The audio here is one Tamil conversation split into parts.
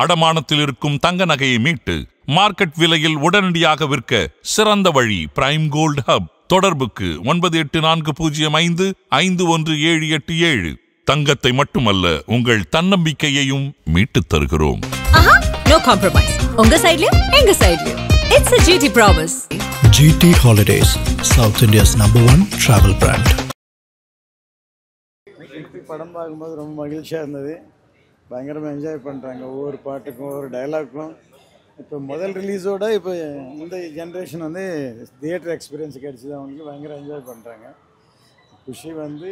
அடமானத்தில் இருக்கும் தங்க நகையை மீட்டு மார்க்கெட் விலையில் உடனடியாக விற்க சிறந்த வழி பிரைம் கோல்ட் ஹப். தொடர்புக்கு 9840551787. தங்கத்தை மட்டுமல்ல, உங்கள் தன்னம்பிக்கையையும் மீட்டுத் தருகிறோம். No compromise. உங்க சைடுலயும் எங்க சைடுலயும். It's a GT promise. GT Holidays, South India's #1 travel brand. படம் பார்க்கும்போது ரொம்ப மகிழ்ச்சியாக இருந்தது. பயங்கரமாக என்ஜாய் பண்ணுறாங்க. ஒவ்வொரு பாட்டுக்கும் ஒவ்வொரு டைலாக்கும். இப்போ முதல் ரிலீஸோட இப்போ இந்த ஜென்ரேஷன் வந்து தியேட்டர் எக்ஸ்பீரியன்ஸ் கிடச்சிது. அவங்களுக்கு பயங்கர என்ஜாய் பண்ணுறாங்க. குஷி வந்து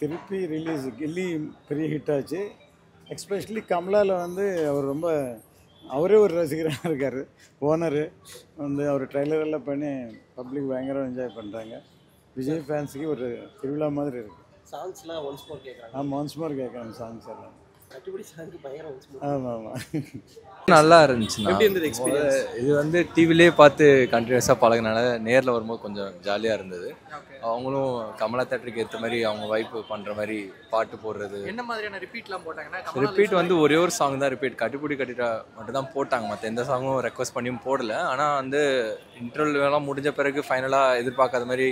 திருப்பி ரிலீஸ் கில்லி பெரிய ஹிட் ஆச்சு. எஸ்பெஷலி கமலாவில் வந்து அவர் ரொம்ப அவரே ஒரு ரசிகராக இருக்கார். ஓனரு வந்து அவர் ட்ரெய்லர் எல்லாம் பண்ணி பப்ளிக் பயங்கரம் என்ஜாய் பண்ணுறாங்க. விஜய் ஃபேன்ஸுக்கு ஒரு திருவிழா மாதிரி இருக்குது. சாங்ஸ்லாம் ஒன்ஸ் மோர் கேட்குறாங்க. ஆமாம், ஒன்ஸ் மோர் கேட்குறாங்க சாங்ஸ் எல்லாம். கட்டுப்படி சாங்க்கு பயங்கர ஒன்ஸ் மோர். ஆமாம் ஆமாம், நல்லா இருந்துச்சு. எப்படி இருந்தது எக்ஸ்பீரியன்ஸ்? இது வந்து டிவிலேயே பார்த்து கண்டினியூஸாக பழகினால நேரில் வரும்போது கொஞ்சம் ஜாலியாக இருந்தது. அவங்களும் கமலா தேட்டருக்கு ஏற்ற மாதிரி அவங்க வைப் பண்ணுற மாதிரி பாட்டு போடுறது. என்ன மாதிரியான ரிப்பீட்லாம் போட்டாங்கன்னா? ரிப்பீட் வந்து ஒரே ஒரு சாங் தான் ரிப்பீட், கட்டுப்படி கட்டிட்டா மட்டும் தான் போட்டாங்க. மற்ற எந்த சாங்கும் ரெக்வஸ்ட் பண்ணியும் போடல. ஆனால் வந்து இன்டர்வெல்லாம் முடிஞ்ச பிறகு ஃபைனலாக எதிர்பார்க்காத மாதிரி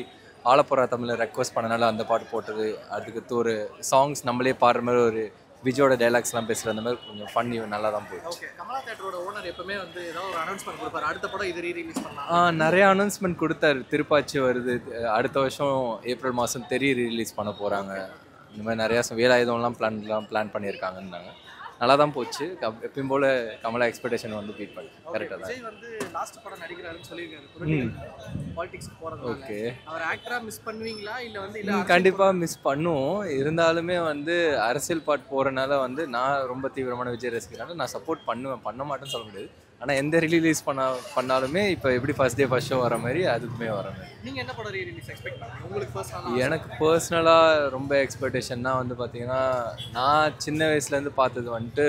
ஆலப்புறா தமிழில் ரெக்வஸ்ட் பண்ணனால அந்த பாட்டு போட்டது. அதுக்கு ஒரு சாங்ஸ் நம்மளே பாடுற மாதிரி ஒரு விஜயோட டைலாக்ஸ்லாம் பேசுகிற அந்த மாதிரி கொஞ்சம் ஃபன்னி நல்லா தான் போயிடுச்சு. ஓகே, கமலா தேட்டரோட ஓனர் எப்பவுமே வந்து ஏதாவது ஒரு அனௌன்ஸ்மெண்ட் கொடுப்பாரு, அடுத்த படம் இது ரீரிலீஸ் பண்ணலாம். நிறைய அனௌன்ஸ்மெண்ட் கொடுத்தாரு. திருப்பாச்சி வருது, அடுத்த வருஷம் ஏப்ரல் மாதம் தெரிய ரிலீஸ் பண்ண போகிறாங்க. இந்த மாதிரி நிறையா வேலாயுதம்லாம் பிளான் பண்ணியிருக்காங்கன்னாங்க. நல்லா தான் போச்சு. எப்பயும் போல் கமலா எக்ஸ்பெக்டேஷன் வந்து பீட் பண்ணி கரெக்டாக தான். விஜய் வந்து லாஸ்ட் படம் நடிக்கிறாருன்னு சொல்லியிருக்காரு. பாலிடிக்ஸ் போகிறது. ஓகே, அவர் ஆக்டராக மிஸ் பண்ணுவீங்களா இல்லை வந்து இல்லை? கண்டிப்பாக மிஸ் பண்ணுவோம். இருந்தாலுமே வந்து அரசியல் பாட்டு போகிறனால வந்து நான் ரொம்ப தீவிரமான விஜய் ரசிக்கிறனால நான் சப்போர்ட் பண்ணுவேன். பண்ண மாட்டேன்னு சொல்ல முடியாது. ஆனால் எந்த ரிலீஸ் பண்ணாலுமே இப்போ எப்படி ஃபர்ஸ்ட் டே ஃபர்ஸ்ட் ஷோ வர மாதிரி அதுக்குமே வர மாதிரி. நீங்கள் என்ன படம் ரீரிலீஸ் எக்ஸ்பெக்ட் பண்ணுறீங்க? உங்களுக்கு பர்சனலாக? எனக்கு பர்சனலாக ரொம்ப எக்ஸ்பெக்டேஷன்னா வந்து பார்த்திங்கன்னா, நான் சின்ன வயசுலேருந்து பார்த்தது வந்துட்டு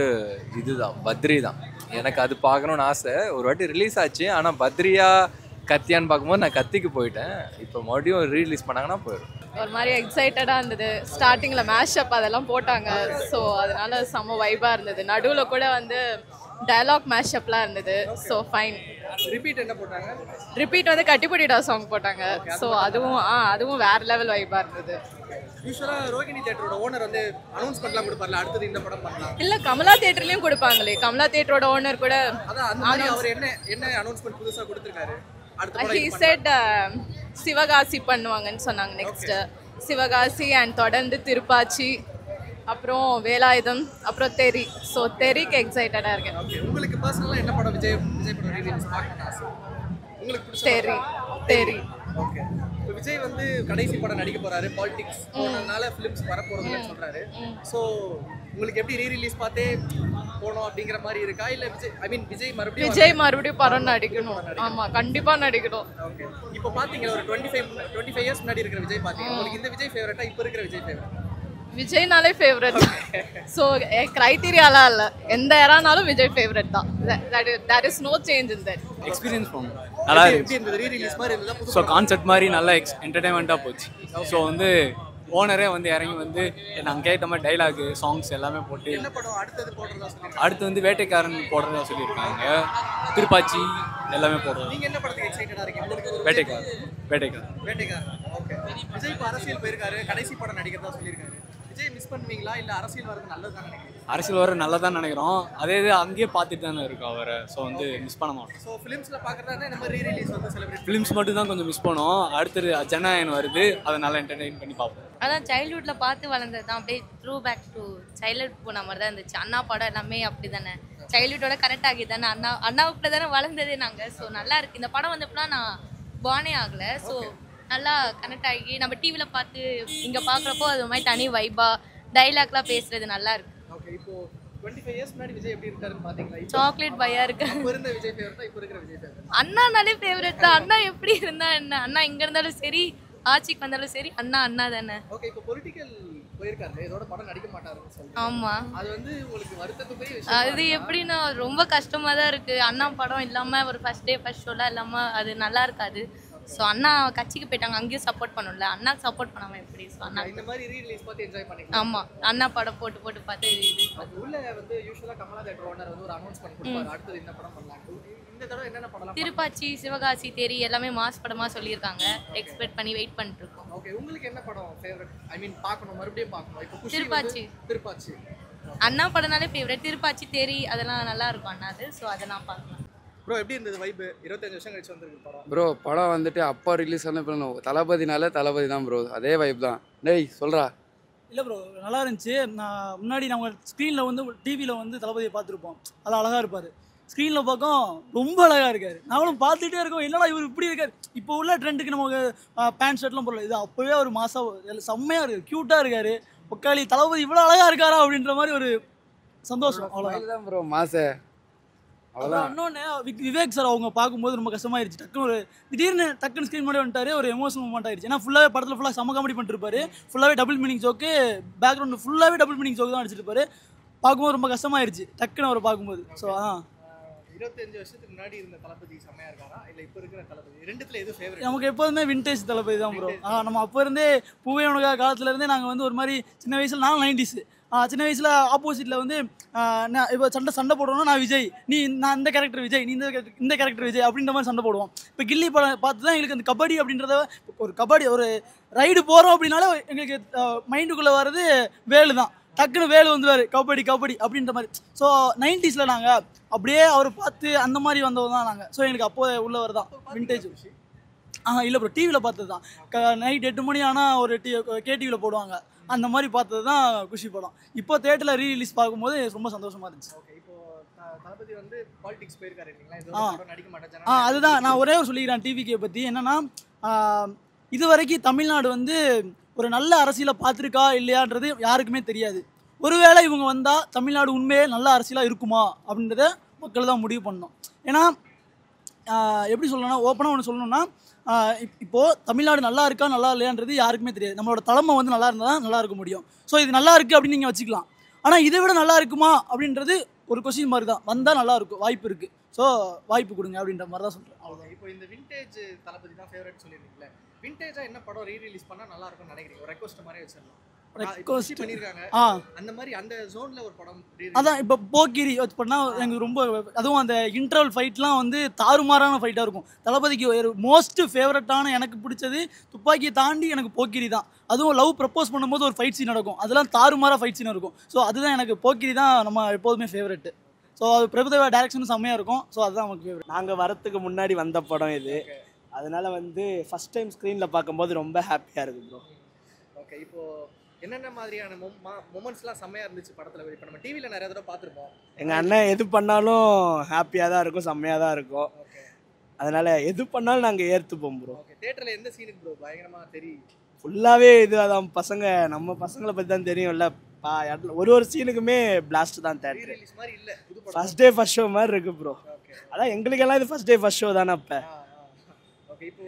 இதுதான், பத்ரி தான். எனக்கு அது பார்க்கணுன்னு ஆசை. ஒரு வாட்டி ரிலீஸ் ஆச்சு. ஆனால் பத்ரியா கத்தியான்னு பார்க்கும்போது நான் கத்திக்கு போயிட்டேன். இப்போ மறுபடியும் ரீலீஸ் பண்ணாங்கன்னா போயிடும். ஒரு மாதிரி எக்ஸைட்டடாக இருந்தது. ஸ்டார்டிங்கில் மேஷப் அதெல்லாம் போட்டாங்க. ஸோ அதனால செம்ம வைபாக இருந்தது. நடுவில் கூட வந்து டயலாக் மேஷப்லாம் இருந்தது. So fine. ரிப்பீட் என்ன போட்டாங்க? ரிப்பீட் வந்து கட்டிப்புடிடா சாங் போட்டாங்க. ஸோ அதுவும் வேற லெவல் வைபாக இருந்தது. யூஸ்வலாக ரோகிணி தேட்டரோட ஓனர் வந்து அனௌன்ஸ்மெண்ட்லாம் கொடுப்பார்ல, அடுத்தது இந்த படம் பண்ணலாம். இல்லை, கமலா தேட்டர்லேயும் கொடுப்பாங்களே. கமலா தேட்டரோட ஓனர் கூட அதான் அந்த மாதிரி அவர் என்ன அனௌன்ஸ்மெண்ட் புதுசாக கொடுத்துருக்காரு? he said சிவகாசி பண்ணுவாங்கன்னு சொன்னாங்க. நெக்ஸ்ட் சிவகாசி அண்ட் தொடர்ந்து திருப்பாச்சி, அப்புறம் வேலாயுதம், அப்புறம் தெரி. ஸோ தெரிக்கு எக்ஸைட்டடாக இருக்கேன். உங்களுக்கு பர்சனலாக என்ன படம் விஜய் படம் ரீலீஸ் பார்க்கணும்னு ஆசை? உங்களுக்கு தெரி. ஓகே, இப்போ விஜய் வந்து கடைசி படம் நடிக்க போறாரு. பாலிடிக்ஸ் போனதுனால ஃபிலிம்ஸ் வரப்போறதுன்னு சொல்றாரு. ஸோ உங்களுக்கு எப்படி ரீரிலீஸ் பார்த்தே போகணும் அப்படிங்கிற மாதிரி இருக்கா? இல்லை விஜய் மறுபடியும் படம் நடிக்கணும்? ஆமாம், கண்டிப்பாக நடிக்கணும். ஓகே, இப்போ பார்த்தீங்கன்னா ஒரு 25 இயர்ஸ் முன்னாடி இருக்கிற விஜய் பார்த்தீங்க. உங்களுக்கு இந்த விஜய் ஃபேவரட்டா இப்போ இருக்கிற விஜய் ஃபேவரட்? விஜய்னாலே ஃபேவரட். ஸோ கிரைட்டீரியாலாம் இல்லை, எந்த ஏரானாலும் விஜய் ஃபேவரட் தான். That is no change in that. Experience பண்ணோம். நல்லா இருந்தது. ரீரிலீஸ் மாதிரி இருந்ததா? ஸோ கான்செப்ட் மாதிரி நல்லா என்டர்டைன்மெண்ட்டாக போச்சு. ஸோ வந்து ஓனரே வந்து இறங்கி வந்து நாங்கள் கேட்ட மாதிரி டைலாகு சாங்ஸ் எல்லாமே போட்டு என்ன படம் அடுத்தது போடுறதா சொல்லியிருக்காங்க? அடுத்து வந்து வேட்டைக்காரன் போடுறதா சொல்லியிருக்காங்க. திருப்பாச்சி எல்லாமே போடுறோம். நீங்கள் என்ன படத்துக்கு எக்ஸைட்டடாக இருக்கீங்க? வேட்டைக்காரன். ஓகே, விஜய் இப்போ அரசியல் போயிருக்காரு. கடைசி படம் நடிக்கிறதா சொல்லியிருக்காரு. விஜய் மிஸ் பண்ணுவீங்களா இல்லை அரசியல் வரது நல்லது தான் நினைக்கிறேன்? அரசியல் வர நல்லா தான் நினைக்கிறோம். அதே இது அங்கேயே பார்த்துட்டு தானே இருக்கும் அவரை. ஸோ வந்து மிஸ் பண்ண மாட்டோம். ஸோ ஃபிலிம்ஸில் பார்க்குறதா இந்த மாதிரி ரீரிலீஸ் வந்து செலிப்ரேட் ஃபிலிம்ஸ் மட்டும் தான் கொஞ்சம் மிஸ் பண்ணோம். அடுத்தது ஜனநாயகன் வருது, அதை நல்லா என்டர்டெயின் பண்ணி பார்ப்போம். அதான் சைல்ட்ஹுட்டில் பார்த்து வளர்ந்தது தான். அப்படியே ட்ரூ பேக் டு சைல்ட்ஹுட் போன மாதிரி தான் இருந்துச்சு. அண்ணா படம் எல்லாமே அப்படி தானே, சைல்ட்ஹுட்டோட கனெக்ட் ஆகி தானே அண்ணாவுக்குள்ள தானே வளர்ந்ததே நாங்கள். ஸோ நல்லா இருக்குது. இந்த படம் வந்தப்பனா நான் பானே ஆகலை. ஸோ நல்லா கனெக்ட் ஆகி நம்ம டிவியில் பார்த்து இங்கே பார்க்குறப்போ அது மாதிரி தனி வைபா டைலாக்லாம் பேசுறது நல்லா இருக்கு. ஓகே, இப்போ 25 இயர்ஸ் முன்னாடி விஜய் எப்படி இருக்காருன்னு பாத்தீங்களா? சாக்லேட் பையா இருக்கு. இப்போ இருந்த விஜய் ஃபேவரட்டா இப்போ இருக்கிற விஜய் ஃபேவரட்? அண்ணானாலே ஃபேவரட் தான். அண்ணா எப்படி இருந்தா என்ன, அண்ணா இங்க இருந்தாலும் சரி ஆட்சிக்கு வந்தாலும் சரி அண்ணா தானே. ஓகே, இப்போ பொலிட்டிக்கல் போயிருக்காரு, இதோட படம் நடிக்க மாட்டாருன்னு சொல்லுங்க. ஆமா, அது வந்து உங்களுக்கு வருத்தத்துக்குரிய விஷயம். அது எப்படின்னா ரொம்ப கஷ்டமா தான் இருக்கு. அண்ணா படம் இல்லாம ஒரு ஃபர்ஸ்ட் டே ஃபர்ஸ்ட் ஷோலாம் இல்லாம அது நல்லா இருக்காது. ஸோ அண்ணா கட்சிக்கு போயிட்டாங்க, அங்கேயும் சப்போர்ட் பண்ணல, அண்ணாக்கு சப்போர்ட் பண்ணாமல் எப்படி? ஸோ அண்ணா இந்த மாதிரி ரீ ரிலீஸ் பார்த்து என்ஜாய் பண்ணிக்கலாம். ஆமாம், அண்ணா படம் போட்டு போட்டு பார்த்து உள்ள வந்து யூஸ்வலாக கமலா தேட்டர் ஓனர் வந்து ஒரு அனௌன்ஸ்மெண்ட் கொடுப்பாரு, அடுத்தது என்ன படம் பண்ணலாம். இந்த தடவை என்னென்ன பண்ணலாம்? திருப்பாச்சி, சிவகாசி, தேரி எல்லாமே மாஸ் படமாக சொல்லியிருக்காங்க. எக்ஸ்பெக்ட் பண்ணி வெயிட் பண்ணிட்டு இருக்கோம். ஓகே, உங்களுக்கு என்ன படம் ஃபேவரட்? ஐ மீன் பார்க்கணும், மறுபடியும் பார்க்கணும். இப்போ திருப்பாச்சி. திருப்பாச்சி அண்ணா படம்னாலே ஃபேவரட். திருப்பாச்சி, தேரி அதெல்லாம் நல்லா இருக்கும் அண்ணாது. ஸோ அதை நான் பார்க்கலாம். ப்ரோ எப்படி இருந்தது வைப்? 25 வருஷம் கழிச்சு வந்திருக்கு படம். ப்ரோ படம் வந்துட்டு அப்பா ரிலீஸ் ஆன தளபதினால தளபதி தான் ப்ரோ, அதே வைப் தான். டேய் சொல்கிறா. இல்லை ப்ரோ, நல்லா இருந்துச்சு. நான் முன்னாடி நம்ம ஸ்க்ரீனில் வந்து டிவியில் வந்து தளபதியை பார்த்துருப்போம், அது அழகாக இருப்பார். ஸ்க்ரீனில் பார்க்கும் ரொம்ப அழகாக இருக்கார். நாங்களும் பார்த்துட்டே இருக்கோம், என்னடா இவர் இப்படி இருக்கார். இப்போ உள்ள ட்ரெண்டுக்கு நமக்கு பேண்ட் ஷர்ட்லாம் போடல, இது அப்போவே ஒரு மாதம் செம்மையாக இருக்குது, க்யூட்டாக இருக்கார். பொக்காளி தளபதி இவ்வளோ அழகாக இருக்காரா அப்படின்ற மாதிரி ஒரு சந்தோஷம். அவ்வளோதான் ப்ரோ மாச. அவ்வளோதான். இன்னொன்று விவேக் சார் அவங்க பார்க்கும்போது ரொம்ப கஷ்டமாயிருச்சு. டக்குன்னு டக்குன்னு ஸ்க்ரீன் முன்னாடி வந்துட்டாரு, ஒரு எமோஷனல் மூமெண்ட் ஆயிடுச்சு. ஏன்னா ஃபுல்லாகவே படத்தில் ஃபுல்லாக செம்ம காமெடி பண்ணிருப்பாரு, ஃபுல்லாகவே டபுள் மீனிங் ஜோக்கு, பேக்ரவுண்டு ஃபுல்லாகவே டபுள் மீனிங் ஜோக்கு தான் அடிச்சிருப்பாரு. பார்க்கும்போது ரொம்ப கஷ்டமாயிருச்சு டக்குன்னு அவர் பார்க்கும்போது. ஸோ 25 வருஷத்துக்கு முன்னாடி இருந்த தளபதி செம்மையா இருக்காரா இல்ல இப்போ இருக்கிற தளபதி? ரெண்டுத்துல எது ஃபேவரட்? நமக்கு எப்போதுமே விண்டேஜ் தளபதி தான் ப்ரோ. நம்ம அப்போ இருந்தே பூவே உனக்கா காலத்துல இருந்தே நாங்கள் வந்து ஒரு மாதிரி சின்ன வயசுல நான் 90s சின்ன வயசுல ஆப்போசிட்ல வந்து இப்போ சண்டை போடுறோம்னா நான் விஜய், நான் இந்த கேரக்டர் விஜய், நீ இந்த கேரக்டர் விஜய் அப்படின்ற மாதிரி சண்டை போடுவோம். இப்போ கில்லி படம் பார்த்து தான் எங்களுக்கு அந்த கபடி அப்படின்றத ஒரு கபடி ஒரு ரைடு போகிறோம் அப்படின்னாலே எங்களுக்கு மைண்டுக்குள்ளே வர்றது வேலு தான். டக்குன்னு வேலு வந்துவார், கபடி கபடி அப்படின்ற மாதிரி. ஸோ 90s நாங்கள் அப்படியே அவர் பார்த்து அந்த மாதிரி வந்தவர் தான் நாங்கள். ஸோ எங்களுக்கு அப்போ உள்ளவர் தான் விண்டேஜ். இல்லை ப்ரோ, டிவியில் பார்த்தது தான். நைட் 8 மணி ஆனால் ஒரு கேடிவியில் போடுவாங்க, அந்த மாதிரி பார்த்தது தான் குஷி படம். இப்போ தேட்டரில் ரீ-ரிலீஸ் பார்க்கும்போது ரொம்ப சந்தோஷமாக இருந்துச்சு. இப்போ தளபதி வந்து பாலிடிக்ஸ் போயிருக்காரு இல்லைங்களா, நடிக்க மாட்டேன். அதுதான் நான் ஒரே ஒரு சொல்லிக்கிறேன் டிவிக்கே பற்றி. என்னென்னா இது வரைக்கும் தமிழ்நாடு வந்து ஒரு நல்ல அரசியலை பார்த்துருக்கா இல்லையான்றது யாருக்குமே தெரியாது. ஒருவேளை இவங்க வந்தால் தமிழ்நாடு உண்மையே நல்ல அரசியலாக இருக்குமா அப்படின்றத மக்கள் தான் முடிவு பண்ணணும். ஏன்னா எப்படி சொல்லணும்னா, ஓப்பனாக ஒன்று சொல்லணும்னா, இப்போது தமிழ்நாடு நல்லா இருக்கா நல்லா இல்லையான்றது யாருக்குமே தெரியாது. நம்மளோட தலைமை வந்து நல்லா இருந்தால் தான் நல்லா இருக்க முடியும். ஸோ இது நல்லா இருக்குது அப்படின்னு நீங்கள் வச்சுக்கலாம். ஆனால் இதை விட நல்லா இருக்குமா அப்படின்றது ஒரு கொஸ்டின் மாதிரி தான். வந்தால் நல்லா இருக்கும், வாய்ப்பு இருக்குது. ஸோ வாய்ப்பு கொடுங்க அப்படின்ற மாதிரி தான் சொல்கிறேன். அவ்வளோதான். இப்போ இந்த விண்டேஜ் தளபதி தான் ஃபேவரட் சொல்லியிருக்கீங்களே, விண்டேஜாக என்ன படம் ரீ-ரிலீஸ் பண்ணால் நல்லா இருக்கும்னு நினைக்கிறீங்க? ஒரு ரெக்வஸ்ட் மாதிரி வச்சிடலாம். அந்த மாதிரி அந்த ஜோன்ல ஒரு படம். அதான் இப்போ போக்கிரி பண்ணால் எனக்கு ரொம்ப, அதுவும் அந்த இன்டர்வல் ஃபைட்லாம் வந்து தாறுமாறான ஃபைட்டாக இருக்கும். தளபதிக்கு ஒரு மோஸ்ட் ஃபேவரட்டான எனக்கு பிடிச்சது துப்பாக்கியை தாண்டி எனக்கு போக்கிரி தான். அதுவும் லவ் ப்ரப்போஸ் பண்ணும்போது ஒரு ஃபைட் சீன் நடக்கும், அதெல்லாம் தாறுமாறாக ஃபைட் சீன் இருக்கும். ஸோ அதுதான் எனக்கு போக்கிரி தான் நம்ம எப்போதுமே ஃபேவரெட்டு. ஸோ அது பிரபுதேவா டைரக்ஷனும் செம்மையாக இருக்கும். ஸோ அதுதான் நமக்கு ஃபேவரட். நாங்கள் வரத்துக்கு முன்னாடி வந்த படம் இது, அதனால வந்து ஃபர்ஸ்ட் டைம் ஸ்க்ரீனில் பார்க்கும்போது ரொம்ப ஹாப்பியாக இருக்குது ப்ரோ. ஓகே, இப்போ என்னென்ன மாதிரியான மொமெண்ட்ஸ்லாம் செம்மையாக இருந்துச்சு படத்தில்? இப்போ நம்ம டிவியில் நிறைய தடவை பார்த்துருப்போம். எங்கள் அண்ணன் எது பண்ணாலும் ஹாப்பியாக தான் இருக்கும், செம்மையாக தான் இருக்கும். அதனால் எது பண்ணாலும் நாங்கள் ஏற்றுப்போம் ப்ரோ. ஓகே, தேட்டரில் எந்த சீனுக்கு ப்ரோ பயங்கரமாக தெரியும்? ஃபுல்லாகவே இது அதான் பசங்க, நம்ம பசங்களை பற்றி தான் தெரியும்ல. ஒரு சீனுக்குமே பிளாஸ்ட் தான் theatre. First day first show மாதிரி இருக்குது ப்ரோ. அதான் எங்களுக்கெல்லாம் இது ஃபர்ஸ்ட் டே ஃபர்ஸ்ட் ஷோ தானே அப்போ. ஓகே, இப்போ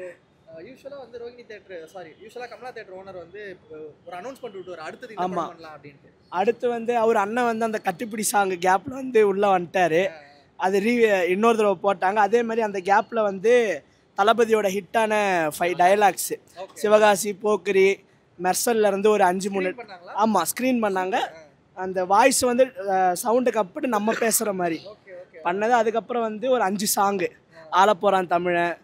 யூசுவலாக வந்து ரோஹிணி தேட்டர் யூசுவலாக கமலா தேட்டர் ஓனர் வந்து ஒரு அனௌன்ஸ்மெண்ட் விட்டு அடுத்தது என்ன பண்ணலாம் அப்படின்ட்டு. அடுத்து வந்து அவர் அண்ணன் வந்து அந்த கட்டிப்பிடி சாங் கேப்பில் வந்து உள்ளே வந்துட்டார். அது இன்னொரு தடவை போட்டாங்க. அதே மாதிரி அந்த கேப்பில் வந்து தளபதியோட ஹிட்டான 5 டயலாக்ஸு, சிவகாசி, போக்கிரி, மெர்சல்லேருந்து ஒரு 5-3 ஆமாம் ஸ்க்ரீன் பண்ணாங்க. அந்த வாய்ஸ் வந்து சவுண்டுக்கு அப்படி நம்ம பேசுகிற மாதிரி பண்ணது. அதுக்கப்புறம் வந்து ஒரு 5 சாங்கு, ஆளப்போகிறான் தமிழன்,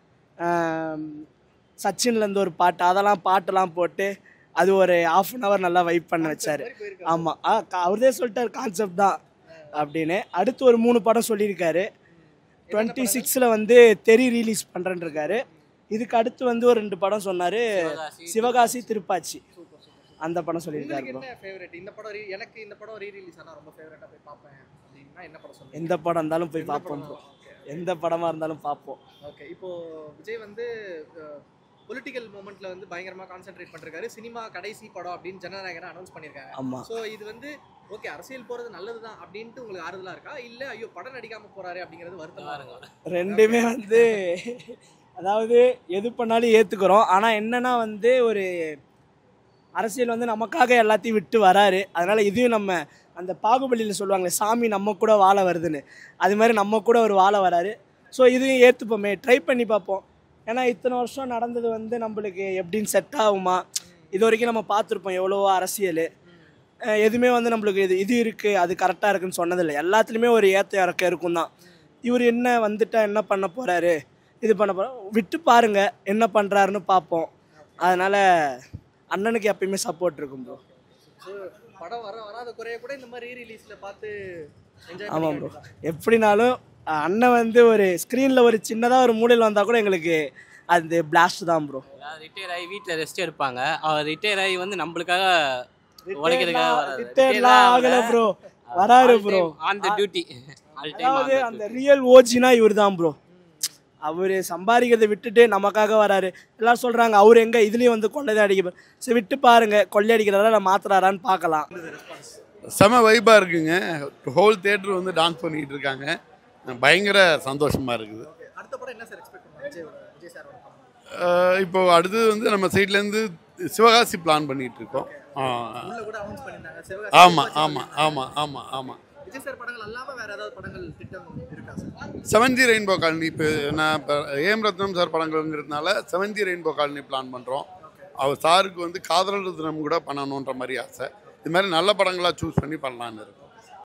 சச்சின்லேருந்து ஒரு பாட்டு, அதெல்லாம் பாட்டெல்லாம் போட்டு அது ஒரு 1/2 hour நல்லா வைப் பண்ண வச்சார். ஆமாம், அவர்தே சொல்லிட்டார் கான்செப்ட் தான் அப்படின்னு. அடுத்து ஒரு 3 படம் சொல்லியிருக்காரு. 26 வந்து தெரி ரிலீஸ் பண்ணுறேன்னு இருக்காரு. இதுக்கு அடுத்து வந்து ஒரு 2 படம் சொன்னார், சிவகாசி, திருப்பாச்சி, அந்த படம் சொல்லியிருக்காரு. இந்த படம் எனக்கு இந்த படம் ரீ-ரிலீஸ் ஆனால் ரொம்ப ஃபேவரட்டாக போய் பார்ப்பேன் அப்படின்னா என்ன படம் சொல்லுங்கள்? எந்த படம் இருந்தாலும் போய் பார்ப்போம் ப்ரோ, எந்த படமாக இருந்தாலும் பார்ப்போம். ஓகே, இப்போது விஜய் வந்து பொலிட்டிக்கல் மூமெண்ட்டில் வந்து பயங்கரமாக கான்சென்ட்ரேட் பண்ணிருக்காரு. சினிமா கடைசி படம் அப்படின்னு ஜனநாயகனை அனௌன்ஸ் பண்ணியிருக்காங்க. ஆமாம். ஸோ இது வந்து ஓகே அரசியல் போகிறது நல்லது தான் அப்படின்ட்டு உங்களுக்கு ஆறுதலாக இருக்கா, இல்லை ஐயோ படம் நடிக்காமல் போகிறாரு அப்படிங்கிறது வருத்தமாக இருக்கா? ரெண்டுமே வந்து அதாவது எது பண்ணாலும் ஏற்றுக்கிறோம். ஆனால் என்னன்னா வந்து ஒரு அரசியல் வந்து நமக்காக எல்லாத்தையும் விட்டு வராரு. அதனால் இதையும் நம்ம அந்த பாகுபலியில் சொல்லுவாங்களே, சாமி நம்ம கூட வாழ வருதுன்னு, அது மாதிரி நம்ம கூட ஒரு வாழ வராரு. ஸோ இதையும் ஏற்றுப்போமே, ட்ரை பண்ணி பார்ப்போம். ஏன்னா இத்தனை வருஷம் நடந்தது வந்து நம்மளுக்கு எப்படின்னு செட் ஆகுமா, இது வரைக்கும் நம்ம பார்த்துருப்போம் எவ்வளவோ அரசியல், எதுவுமே வந்து நம்மளுக்கு இது இருக்குது அது கரெக்டாக இருக்குன்னு சொன்னதில்லை. எல்லாத்துலேயுமே ஒரு ஏற்ற இறக்க இருக்கும் தான். இவர் என்ன வந்துட்டா என்ன பண்ண போகிறாரு, இது பண்ண போகிறோம், விட்டு பாருங்க என்ன பண்ணுறாருன்னு பார்ப்போம். அதனால் அண்ணனுக்கு எப்பயுமே சப்போர்ட் இருக்கும் ப்ரோ. படம் வராத குறைய கூட இந்த மாதிரி ரீரிலீஸ்ல பார்த்து என்ஜாய் ஆமாம் ப்ரோ. எப்படினாலும் அண்ணன் வந்து ஒரு ஸ்க்ரீனில் ஒரு சின்னதாக ஒரு மூலையில் வந்தால் கூட எங்களுக்கு அது பிளாஸ்ட் தான் ப்ரோ. ரிட்டையர் ஆகி வீட்டில் ரெஸ்ட் எடுப்பாங்க. அவர் ரிட்டையர் ஆகி வந்து நம்மளுக்காக உழைக்கிறதுக்காக ரிட்டையர்லாம் ஆகலை ப்ரோ, வராரு ப்ரோ ஆன் த டியூட்டி. அதாவது அந்த ரியல் ஓஜினா இவர் தான் ப்ரோ. அவர் சம்பாதிக்கிறத விட்டுட்டு நமக்காக வராரு. எல்லாரும் சொல்கிறாங்க அவர் எங்கே இதுலேயும் வந்து கொள்ளைதான் அடிக்க, சரி விட்டு பாருங்க கொள்ளை அடிக்கிறதா இல்லை மாத்துறாரான்னு பார்க்கலாம். செம வைப்பாக இருக்குங்க. ஹோல் தியேட்டர் வந்து டான்ஸ் பண்ணிக்கிட்டு இருக்காங்க. பயங்கர சந்தோஷமாக இருக்குது. அடுத்த படம் என்ன சார் எக்ஸ்பெக்ட் பண்ணுங்க விஜய் சார்? இப்போ அடுத்தது வந்து நம்ம சைட்லேருந்து சிவகாசி பிளான் பண்ணிகிட்டு இருக்கோம். ஆமாம் ஆமாம் ஆமாம் ஆமாம் ஆமாம். விஜய் சார் படங்கள் அல்லாம வேற ஏதாவது படங்கள் திட்டம் இருக்கா சார்? 7G ரெயின்போ காலனி, இப்போ நான் இப்போ ஏம் ரத்னம் சார் படங்கள்ங்கிறதுனால 7G ரெயின்போ காலனி பிளான் பண்ணுறோம். அவர் சாருக்கு வந்து காதலர் தினம் கூட பண்ணணுன்ற மாதிரி ஆசை. இது மாதிரி நல்ல படங்களாக சூஸ் பண்ணி பண்ணலான்னு இருக்கும்.